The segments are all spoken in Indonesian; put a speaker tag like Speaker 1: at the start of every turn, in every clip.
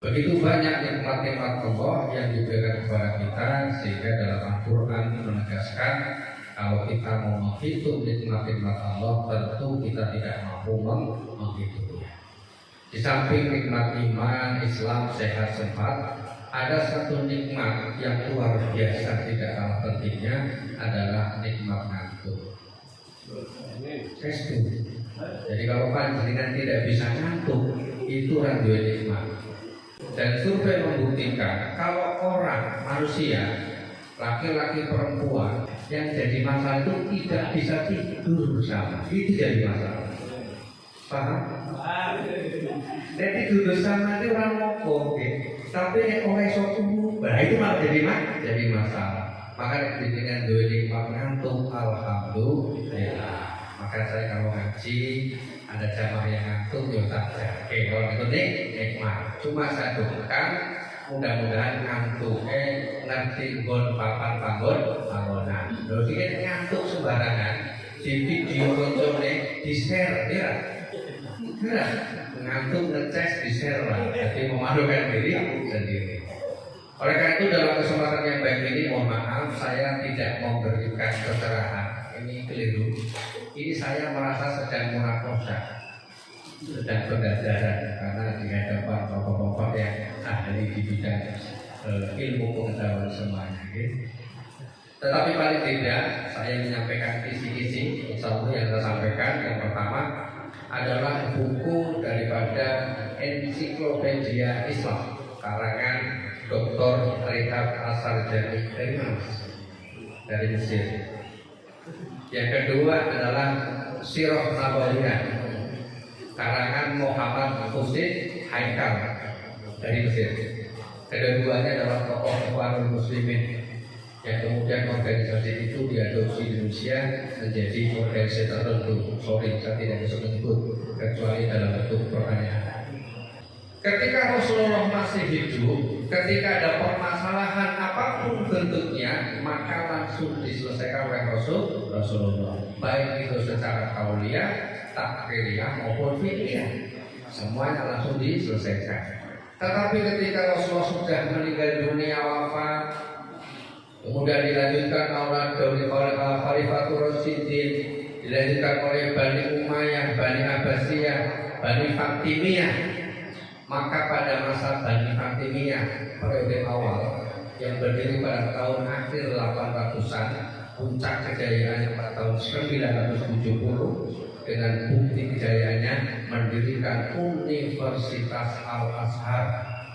Speaker 1: Begitu banyak nikmat-nikmat Allah yang diberikan kepada kita, sehingga dalam Al-Quran menegaskan kalau kita mau menghitung nikmat-nikmat Allah, tentu kita tidak mampu menghitungnya. Di samping nikmat iman, Islam, sehat, sempat, ada satu nikmat yang luar biasa tidak kalah pentingnya, adalah nikmat ngantuk. Jadi kalau panjenengan tidak bisa ngantuk, itu randu nikmat. Dan survei membuktikan kalau orang, manusia, laki-laki, perempuan yang jadi masalah itu tidak bisa tidur bersama, itu jadi masalah. Paham? Jadi tidur bersama itu orang ngomong, tapi orang suatu itu malah jadi masalah. Maka dengan dua nikmat ngantuk, alhamdulillah. Maka saya kalau ngaji ada jamaah yang ngantuk, ya tak jaga. Kalau itu nikmat. Cuma saya doakan mudah-mudahan ngantuk nanti gon papan bangunan. Terus ini ngantuk sembarangan di video konsolnya di share ya. Ngantuk ngecek di share lah. Jadi memadukan diri sendiri. Oleh karena itu dalam kesempatan yang baik ini, mohon maaf saya tidak memberikan keterangan. Ini keliru. Ini saya merasa sedang munakosyah, sedang belajar, karena di hadapan bapak-bapak yang ahli di bidang ilmu pengetahuan semuanya. Tetapi paling tidak saya menyampaikan kisi-kisi insya Allah yang saya sampaikan. Yang pertama adalah buku daripada Ensiklopedia Islam karangan Dr. Rihab As-Sarjani dari mana? Dari Mesir. Yang kedua adalah Sirah Nabawiyah karangan Muhammad Husin Haikal dari Mesir. Kedua-duanya adalah tokoh Ikhwanul Muslimin yang kemudian organisasi itu diadopsi di Indonesia menjadi organisasi tertentu. Sorry, saya tidak bisa menyebut kecuali dalam bentuk pertanyaan. Ketika Rasulullah masih hidup, ketika ada permasalahan apapun bentuknya, maka langsung diselesaikan oleh Rasulullah. Baik itu secara kauliyah, takririah maupun fiqhiyah, semuanya langsung diselesaikan. Tetapi ketika Rasulullah sudah meninggal dunia, wafat, kemudian dilanjutkan oleh Khalifatul Rasyidin, dilanjutkan oleh Bani Umayyah, Bani Abbasiyah, Bani Fatimiyah. Maka pada masa Bani Fatimiyah periode awal yang berdiri pada tahun akhir 800-an, puncak kejayaannya pada tahun 970 dengan bukti kejayaannya mendirikan Universitas Al-Azhar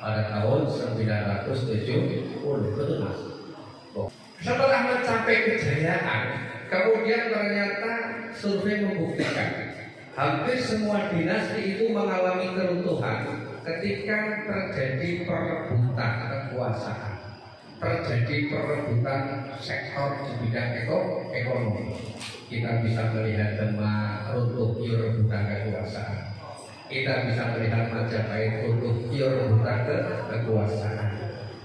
Speaker 1: pada tahun 970. Betul mas? Setelah mencapai kejayaan, kemudian ternyata survei membuktikan hampir semua dinasti itu mengalami keruntuhan ketika terjadi perebutan kekuasaan, terjadi perebutan sektor di bidang ekonomi. Kita bisa melihat Demak runtuh rebutan kekuasaan. Kita bisa melihat Majapahit runtuh rebutan kekuasaan.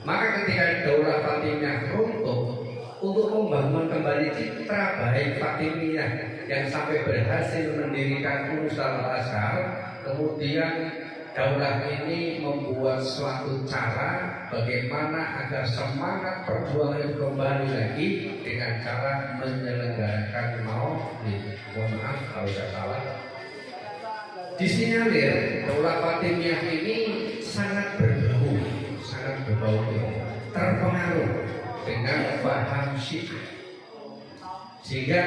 Speaker 1: Maka ketika Daulah Fatimiyah runtuh, untuk membangun kembali citra baik Fatimiyah yang sampai berhasil mendirikan Universitas Al-Azhar, kemudian daulah ini membuat suatu cara bagaimana agar semangat perjuangan kembali lagi dengan cara menyelenggarakan maulid. Mohon maaf kalau saya salah. Disinyalir daulah Fatimiyah ini sangat berbau, terpengaruh dengan paham Syiah, sehingga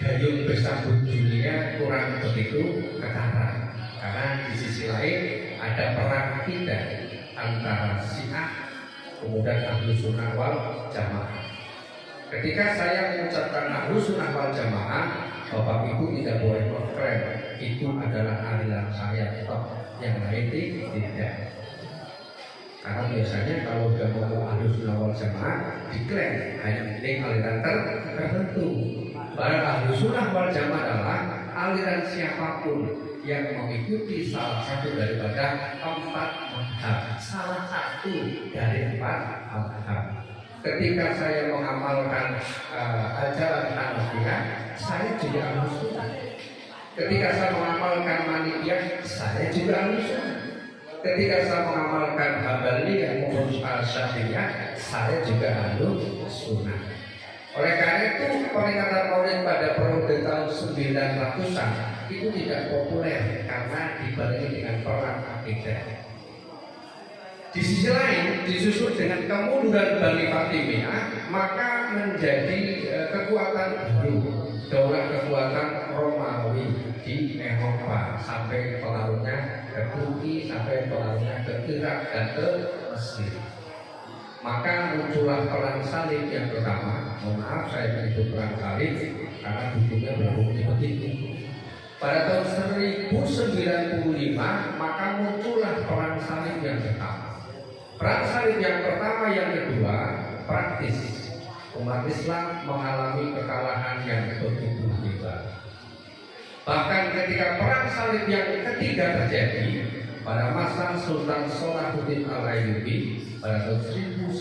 Speaker 1: gayung bersambut dunia kurang begitu ketara. Karena di sisi lain ada perang kita antara Syiah kemudian Ahlus Sunnah wal Jamaah. Ketika saya mengucapkan Ahlus Sunnah wal Jamaah, Bapak Ibu tidak boleh mengklaim itu adalah aliran saya atau yang lain tidak. Karena biasanya kalau sudah ngomong Ahlus Sunnah wal Jamaah diklaim hanya penting aliran tertentu. Padahal Ahlus Sunnah wal Jamaah adalah aliran siapapun yang mengikuti salah satu daripada 4 mazhab, salah satu dari 4 mazhab. Ketika saya mengamalkan ajaran Hanafiyah, saya juga Ahlus Sunnah. Ketika saya mengamalkan Malikiyah, saya juga Ahlus Sunnah. Ketika saya mengamalkan Hambaliyah maupun Syafi'iyah, saya juga ahlu sunnah. Oleh karena itu peringatan Maulid pada periode tahun 900-an itu tidak populer karena dibarengi dengan perang akidah. Di sisi lain disusul dengan kemunduran Bani Fatimiyah, maka menjadi kekuatan baru, daulah kekuatan Romawi di Eropa sampai pengaruhnya ke Turki, sampai pengaruhnya ke Irak dan ke Mesir. Maka muncullah perang salib yang pertama. Mohon maaf saya menyebut perang salib karena bukunya berbunyi begitu. Pada tahun 1095 maka muncullah perang salib yang pertama. Perang salib yang pertama yang kedua praktis. Umat Islam mengalami kekalahan yang begitu hebat. Bahkan ketika perang salib yang ketiga terjadi pada masa Sultan Salahuddin Al-Ayyubi pada tahun 1995,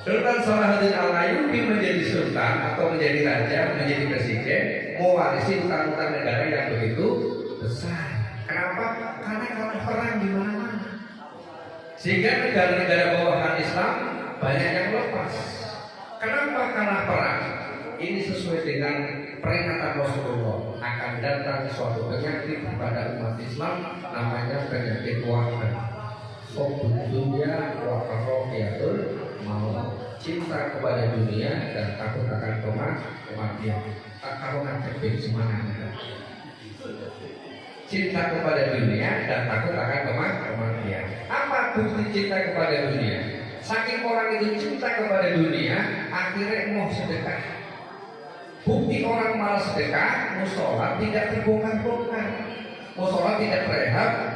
Speaker 1: Sultan Salahuddin Al-Ayyubi menjadi sultan atau menjadi raja, menjadi presiden, mewarisi utang-utang negara yang begitu besar. Kenapa? Karena kalah perang di mana-mana. Sehingga negara-negara bawahan Islam banyak yang lepas. Kenapa kalah perang? Ini sesuai dengan peringatan Rasulullah akan datang suatu penyakit kepada umat Islam, namanya penyakit wabah. Dunia wakarohiyatul mau, cinta kepada dunia dan takut akan kematian. Takarungan kebin semangat. Cinta kepada dunia dan takut akan kematian. Apa bukti cinta kepada dunia? Saking orang itu cinta kepada dunia, akhirnya mau sedekah. Bukti orang malas sedekah, musola tidak terbongkar-bongkar, musola tidak rehab,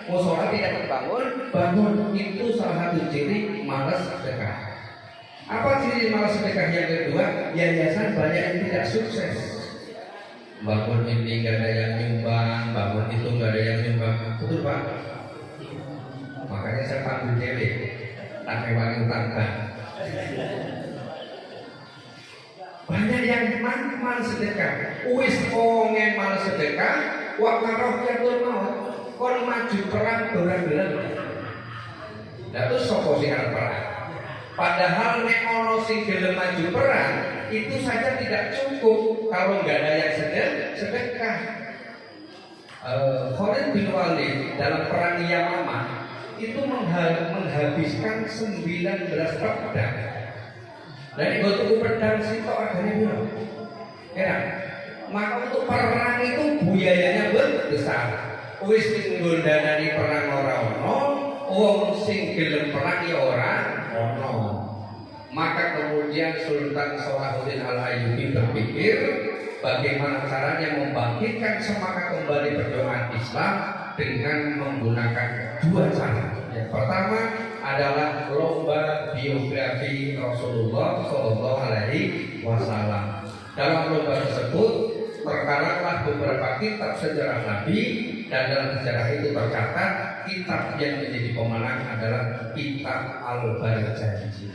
Speaker 1: musola tidak terbangun. Itu salah satu ciri malas sedekah. Apa ciri malas sedekah yang kedua? Yayasan banyak yang tidak sukses. Bangun ini nggak ada yang nyumbang, bangun itu nggak ada yang nyumbang, betul Pak? Makanya saya panggil dewe, tak hewan utangkan. Banyak yang malas sedekah. Wis ongen malas sedekah, wakarohiyatul maut. Kon maju perang dolan-dolan. Lah terus sapa sing arep perang? Padahal nek ono sing gelem maju perang, itu saja tidak cukup kalau nggak ada yang sedekah. Khalid bin Walid dalam perang Yamamah itu menghabiskan 19 pedang. Dan gue tuku pedang sitok harganya berapa? Ya, maka untuk perang itu biayanya besar. Wis ngundhanani perang ora ono, wong sing gelem perang ya ora ono. Maka kemudian Sultan Salahuddin Al-Ayyubi berpikir bagaimana caranya membangkitkan semangat kembali perjuangan Islam dengan menggunakan dua cara. Yang pertama adalah lomba biografi Rasulullah Shallallahu Alaihi Wasallam. Dalam lomba tersebut terkaranglah beberapa kitab sejarah Nabi, dan dalam sejarah itu tercatat kitab yang menjadi pemenang adalah kitab Al-Barjanji.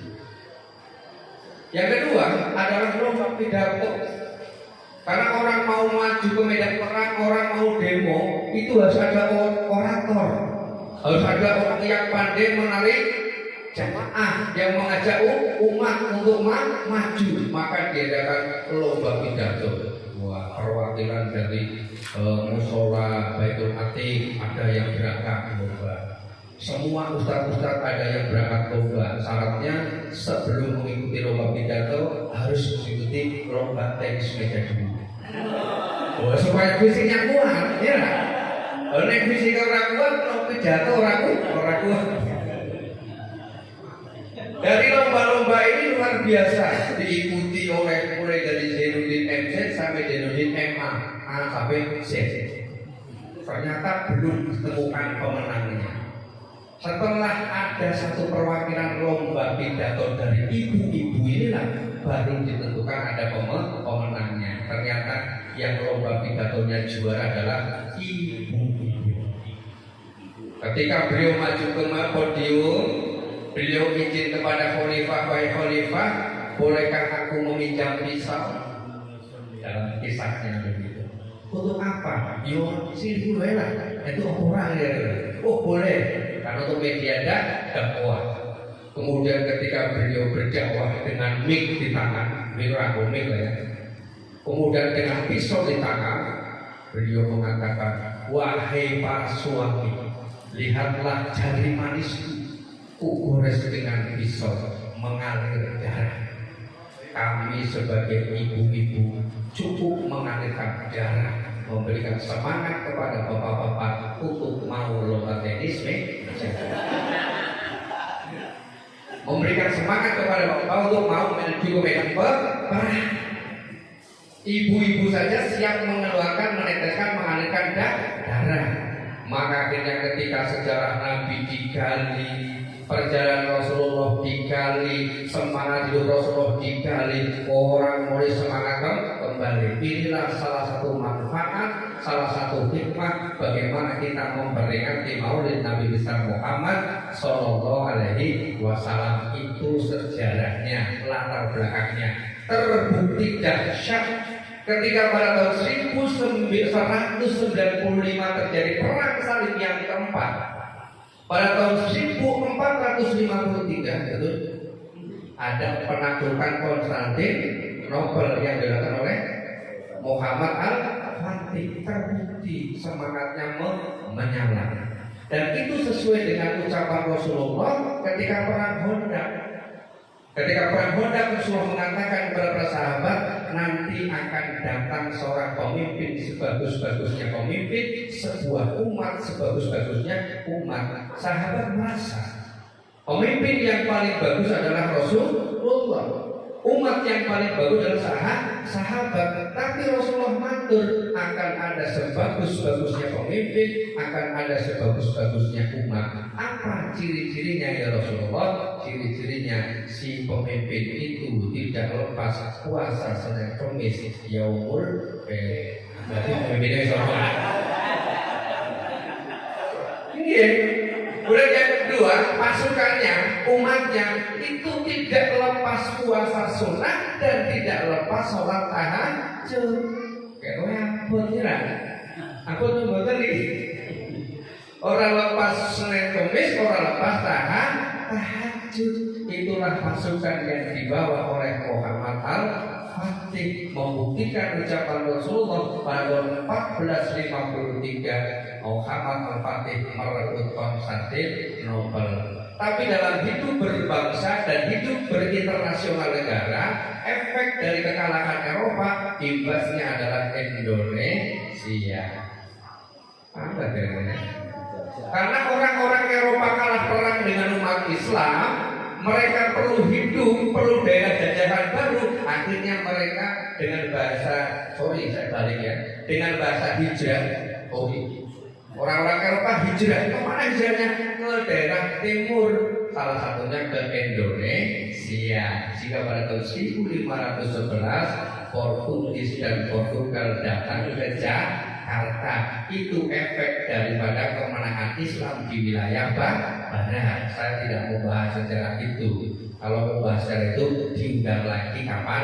Speaker 1: Yang kedua adalah lomba pidato. Karena orang mau maju ke medan perang, orang mau demo, itu harus ada orator, harus ada orang yang pandai menarik jamaah, yang mengajak umat untuk maju. Maka diadakan lomba pidato. Wah, perwakilan dari musola Baitul Atiq ada yang berangkat lomba. Semua ustaz-ustaz ada yang berangkat lomba. Syaratnya sebelum mengikuti lomba pidato harus mengikuti lomba tenis meja dulu. Oh, supaya fisiknya kuat, ya. Nek fisiknya orang kuat, lomba pidato orang kuat. Dari lomba-lomba ini luar biasa diikuti oleh mulai dari Zainuddin MZ sampai Zainuddin MA, A sampai Z. Ternyata belum ditemukan pemenangnya. Setelah ada satu perwakilan lomba pidato dari ibu-ibu inilah baru ditentukan ada pemenangnya. Ternyata yang lomba pidatonya juara adalah ibu-ibu. Ketika beliau maju ke podium, beliau izin kepada khalifah, wahai khalifah, bolehkah aku meminjam pisau? Dalam kisahnya begitu. Untuk apa? Yo, sini dulu lah. Itu orang ya. Oh boleh. Karena untuk media dakwah. Kemudian ketika beliau berdakwah dengan mic di tangan, mic lah ya. Kemudian dengan pisau di tangan, beliau mengatakan, wahai para suami, lihatlah jari manisku, kugores dengan pisau mengalir darah. Kami sebagai ibu-ibu cukup mengalirkan darah, memberikan semangat kepada bapak-bapak untuk mau lomba tenis, memberikan semangat kepada bapak untuk mau menuju ke medan perang. Ibu-ibu saja siap mengeluarkan, meneteskan, mengalirkan darah. Maka akhirnya ketika sejarah Nabi digali, perjalanan Rasulullah digali, semangat hidup Rasulullah digali, orang mulai semangat kembali. Inilah salah satu manfaat, salah satu hikmah bagaimana kita memperingati Maulid Nabi besar Muhammad Sallallahu Alaihi Wasallam. Itu sejarahnya, latar belakangnya terbukti dahsyat ketika pada tahun 1995 terjadi perang salib yang keempat. Pada tahun 1453 itu ada penaklukan Konstantinopel yang dilakukan oleh Muhammad Al-Fatih. Terbukti semangatnya menyala. Dan itu sesuai dengan ucapan Rasulullah ketika perang Hondak. Ketika perang Hondak, Rasulullah mengatakan kepada para sahabat, nanti akan datang seorang pemimpin sebagus-bagusnya pemimpin, sebuah umat sebagus-bagusnya umat. Sahabat merasa pemimpin yang paling bagus adalah Rasulullah, umat yang paling bagus adalah sahabat. Tapi Rasulullah matur, akan ada sebagus-bagusnya pemimpin, akan ada sebagus-bagusnya umat. Apa ciri-cirinya ya Rasulullah? Ciri-cirinya si pemimpin itu tidak lepas puasa Senin Kamis yaumul berarti pemimpinnya sama. Ini kemudian yang kedua, pasukannya, umatnya itu tidak lepas puasa sunnah dan tidak lepas sholat tahajud. Kayak apa kira? Aku tuh betul nih. Orang lepas Senin Kamis, orang lepas tahajud. Itulah pasukan yang dibawa oleh Muhammad Al-Fatih, membuktikan ucapan Rasulullah pada tahun 1453 Muhammad Al-Fatih merebut Konstantinopel. Tapi dalam hidup berbangsa dan hidup berinternasional negara, efek dari kekalahan Eropa imbasnya adalah Indonesia. Apa kira-kira? Karena orang-orang Eropa kalah perang dengan umat Islam, mereka perlu hidup, perlu daerah jajahan baru. Akhirnya mereka dengan bahasa, dengan bahasa hijrah. Orang-orang Eropa hijrah, kemana hijrahnya? Ke daerah timur, salah satunya ke Indonesia. Jika pada tahun 1511 Portugis dan Portugal datang ke Jakarta, itu efek daripada kemenangan Islam di wilayah Barat. Saya tidak mau bahas sejarah itu. Kalau mau bahas sejarah itu tinggal lagi kapan?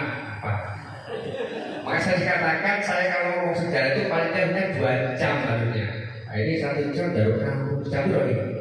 Speaker 1: Maka saya katakan, saya kalau ngomong sejarah itu paling tidak 2 jam harusnya. Nah, ini 1 jam baru 6 jam lagi.